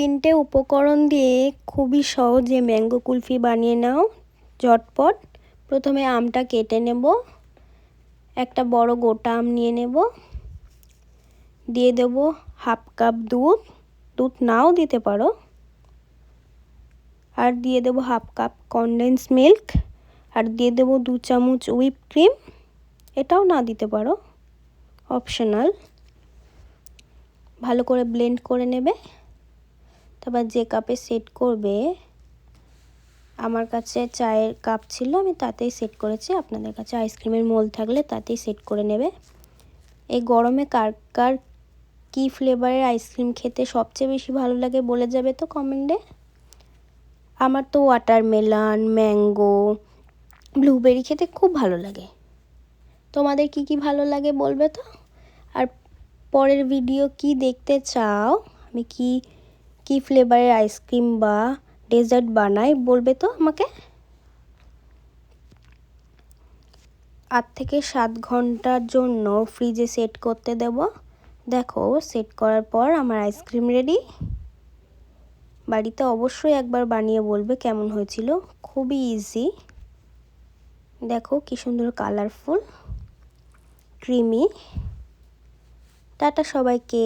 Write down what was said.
তিনটে উপকরণ দিয়ে খুবই সহজে ম্যাঙ্গো কুলফি বানিয়ে নাও ঝটপট। প্রথমে আমটা কেটে নেব, একটা বড় গোটা আম নিয়ে নেব, দিয়ে দেব হাফ কাপ দুধ, দুধ নাও দিতে পারো, আর দিয়ে দেব হাফ কাপ কনডেন্স মিল্ক, আর দিয়ে দেব 2 চামচ হুইপ ক্রিম, এটাও না দিতে পারো, অপশনাল। ভালো করে ব্লেন্ড করে নেবে। তারপর যে কাপে সেট করবে, আমার কাছে চায়ের কাপ ছিল, আমি তাতেই সেট করেছি, আপনাদের কাছে আইসক্রিমের মোল থাকলে তাতেই সেট করে নেবে। এই গরমে কার কার কী ফ্লেভারের আইসক্রিম খেতে সবচেয়ে বেশি ভালো লাগে বলে যাবে তো কমেন্টে। আমার তো ওয়াটারমেলন, ম্যাঙ্গো, ব্লুবেরি খেতে খুব ভালো লাগে। তোমাদের কি কি ভালো লাগে বলবে তো। আর পরের ভিডিও কি দেখতে চাও, আমি কি কি ফ্লেভারের আইসক্রিম বা ডেজার্ট বানাই বলবে তো আমাকে। 8 থেকে 7 ঘন্টার জন্য ফ্রিজে সেট করতে দেব। দেখো সেট করার পর আমার আইসক্রিম রেডি। বাড়িতে অবশ্যই একবার বানিয়ে বলবে কেমন হয়েছিল, খুবই ইজি। দেখো কি সুন্দর কালারফুল, ক্রিমি। টাটা সবাইকে।